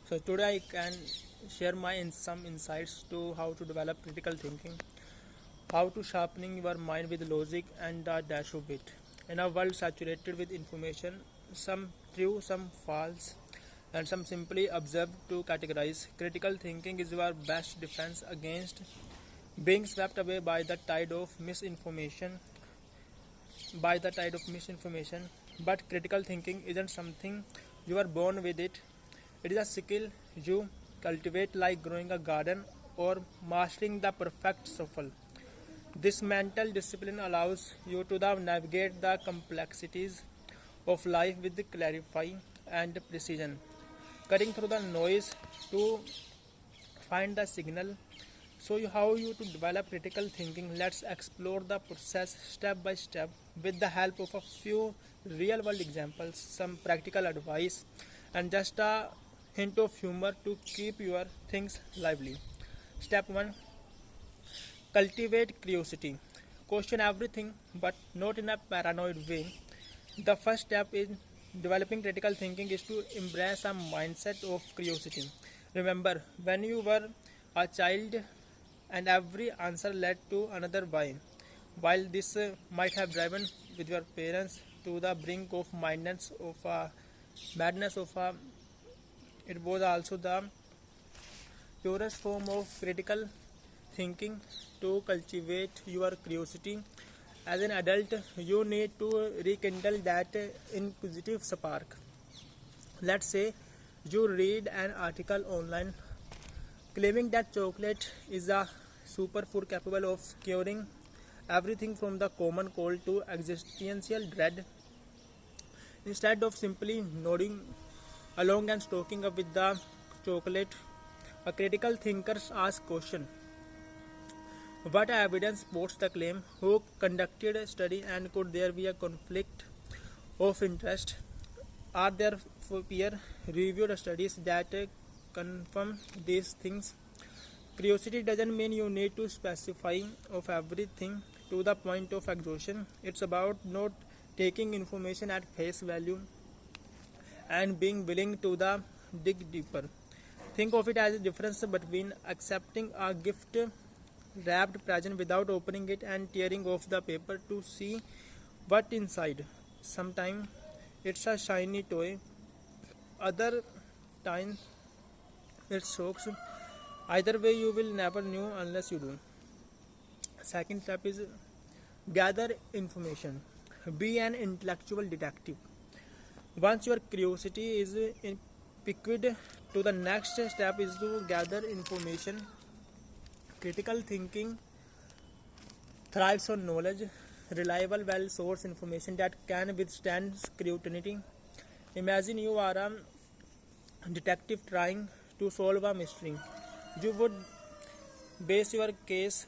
So today I can share some insights to how to develop critical thinking, how to sharpening your mind with logic and a dash of wit. In a world saturated with information, some true, some false, and some simply observed to categorize, critical thinking is your best defense against being swept away by the tide of misinformation. But critical thinking isn't something you are born with it is a skill you cultivate like growing a garden or mastering the perfect shuffle. This mental discipline allows you to navigate the complexities of life with clarity and precision, cutting through the noise to find the signal. How you to develop critical thinking? Let's explore the process step by step with the help of a few real world examples, some practical advice, and just a hint of humor to keep your things lively. Step 1: Cultivate curiosity. Question everything, but not in a paranoid way. The first step in developing critical thinking is to embrace a mindset of curiosity. Remember, when you were a child and every answer led to another why. While this might have driven with your parents to the brink of madness of a, it was also the purest form of critical thinking. To cultivate your curiosity as an adult, you need to rekindle that inquisitive spark. Let's say you read an article online claiming that chocolate is a superfood capable of curing everything from the common cold to existential dread. Instead of simply nodding along and stoking up with the chocolate, a critical thinker asks question: what evidence supports the claim? Who conducted a study, and could there be a conflict of interest? Are there peer-reviewed studies that confirm these things? Curiosity doesn't mean you need to specify of everything to the point of exhaustion. It's about not taking information at face value and being willing to dig deeper. Think of it as a difference between accepting a gift wrapped present without opening it and tearing off the paper to see what inside. Sometimes it's a shiny toy, other times it's shocks. Either way, you will never know unless you do. Second step is gather information. Be an intellectual detective. Once your curiosity is piqued, to the next step is to gather information. Critical thinking thrives on knowledge, reliable, well sourced information that can withstand scrutiny. Imagine you are a detective trying to solve a mystery. You would base your case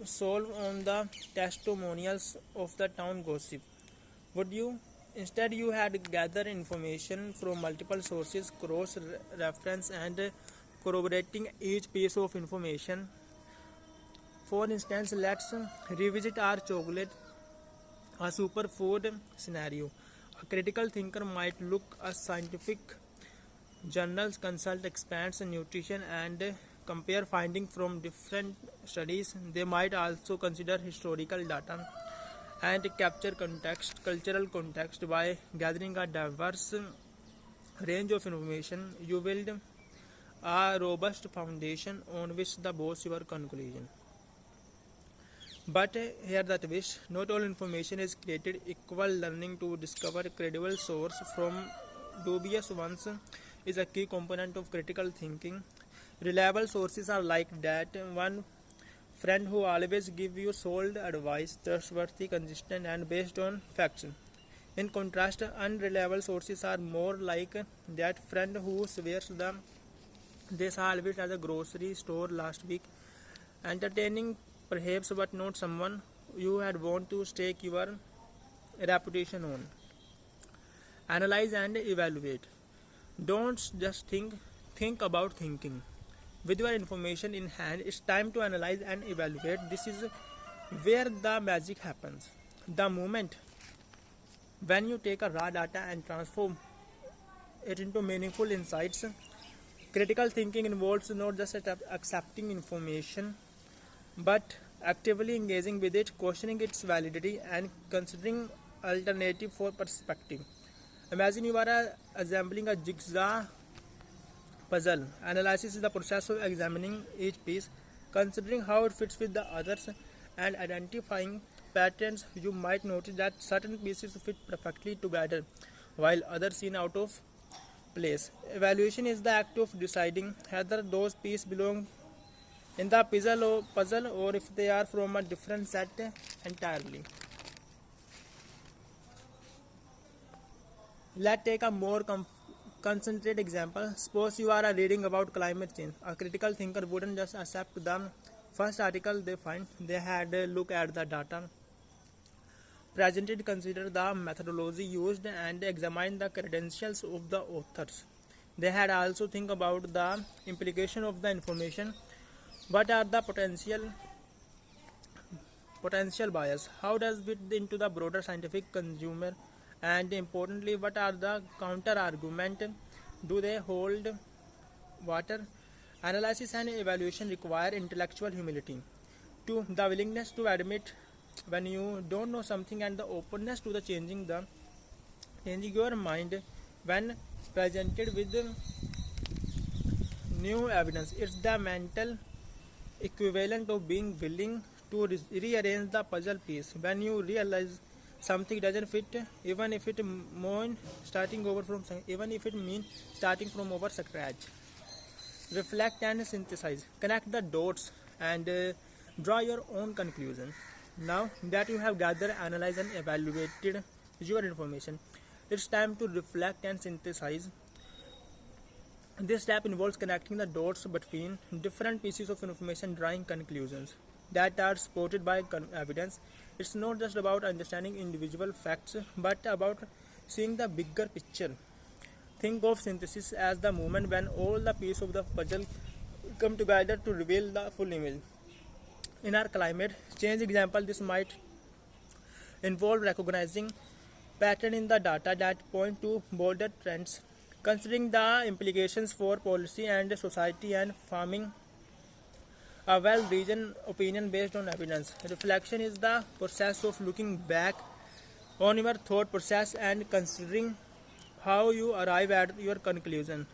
solve on the testimonials of the town gossip. Would you? Instead, you had gathered information from multiple sources, cross reference, and corroborating each piece of information. For instance, let's revisit our chocolate, a superfood scenario. A critical thinker might look at scientific journals, consult experts in nutrition, and compare findings from different studies. They might also consider historical data and capture cultural context. By gathering a diverse range of information, you build a robust foundation on which to base your conclusion. But here the twist: not all information is created equal. Learning to discover credible source from dubious ones is a key component of critical thinking. Reliable sources are like that one friend who always give you solid advice, trustworthy, consistent, and based on facts. In contrast, unreliable sources are more like that friend who swears they saw Alvis at the grocery store last week. Entertaining perhaps, but not someone you had want to stake your reputation on. Analyze and evaluate. Don't just think about thinking. With your information in hand, it's time to analyze and evaluate. This is where the magic happens. The moment when you take a raw data and transform it into meaningful insights, Critical thinking involves not just accepting information but actively engaging with it, questioning its validity, and considering alternative for perspective. Imagine you are assembling a jigsaw puzzle. Analysis is the process of examining each piece, considering how it fits with the others, and identifying patterns. You might notice that certain pieces fit perfectly together, while others seem out of place. Evaluation is the act of deciding whether those pieces belong in the puzzle or if they are from a different set entirely. Let's take a more concentrated example. Suppose you are reading about climate change. A critical thinker wouldn't just accept the first article they find. They had a look at the data presented, consider the methodology used, and examine the credentials of the authors. They had also think about the implication of the information. What are the potential bias? How does it fit into the broader scientific consumer? And importantly, what are the counter argument? Do they hold water? Analysis and evaluation require intellectual humility. 2. The willingness to admit when you don't know something, and the openness to the changing your mind when presented with new evidence. It's the mental equivalent of being willing to rearrange the puzzle piece when you realize something doesn't fit, even if it means starting from over scratch. Reflect and synthesize. Connect the dots and draw your own conclusion. Now that you have gathered, analyzed, and evaluated your information, it's time to reflect and synthesize. This step involves connecting the dots between different pieces of information, drawing conclusions that are supported by evidence. It's not just about understanding individual facts, but about seeing the bigger picture. Think of synthesis as the moment when all the pieces of the puzzle come together to reveal the full image. In our climate change example, this might involve recognizing patterns in the data that point to bolder trends, considering the implications for policy and society, and forming a well-reasoned opinion based on evidence. Reflection is the process of looking back on your thought process and considering how you arrive at your conclusion.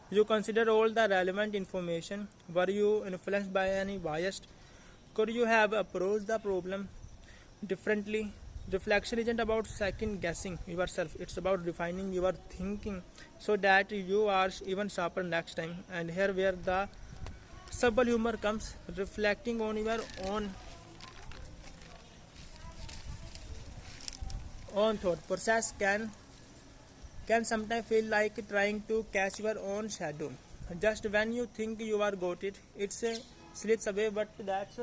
You consider all the relevant information. Were you influenced by any bias? Could you have approached the problem differently? Reflection isn't about second guessing yourself, it's about refining your thinking so that you are even sharper next time. And here where the subtle humor comes. Reflecting on your own thought process can sometimes feel like trying to catch your own shadow. Just when you think you are got it, it slips away, but that's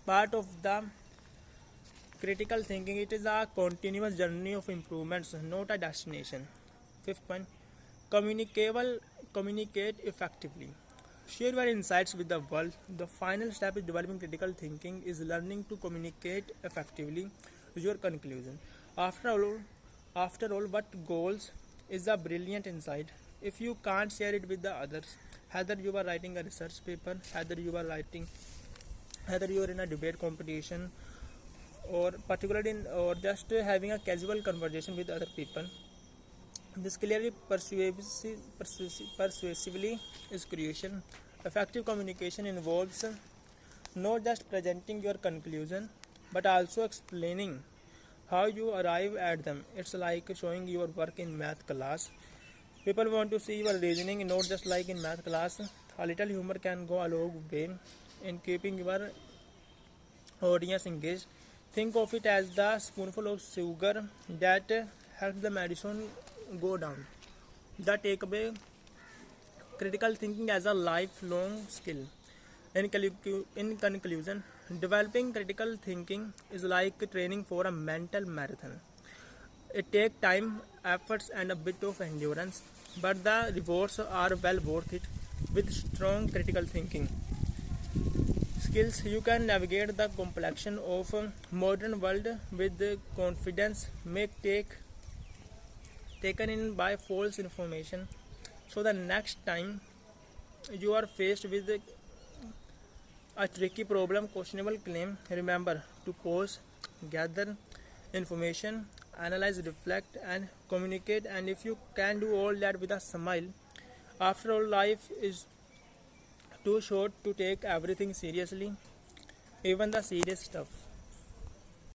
part of the critical thinking. It is a continuous journey of improvements, not a destination. Fifth point, communicate effectively. Share your insights with the world. The final step in developing critical thinking is learning to communicate effectively your conclusion. After all, what goals is a brilliant insight if you can't share it with the others? Whether you are writing a research paper, whether you are in a debate competition, or or just having a casual conversation with other people, this clearly persuasively is crucial. Effective communication involves not just presenting your conclusion but also explaining how you arrive at them. It's like showing your work in math class. People want to see your reasoning, not just like in math class. A little humor can go a long way in keeping your audience engaged. Think of it as the spoonful of sugar that helps the medicine go down. The takeaway: critical thinking as a lifelong skill. In conclusion, developing critical thinking is like training for a mental marathon. It takes time, efforts, and a bit of endurance, but the rewards are well worth it. With strong critical thinking skills, you can navigate the complexion of a modern world with confidence. Taken in by false information So the next time you are faced with a tricky problem, questionable claim, remember to pause, gather information, analyze, reflect, and communicate. And if you can do all that with a smile, after all, life is too short to take everything seriously, even the serious stuff.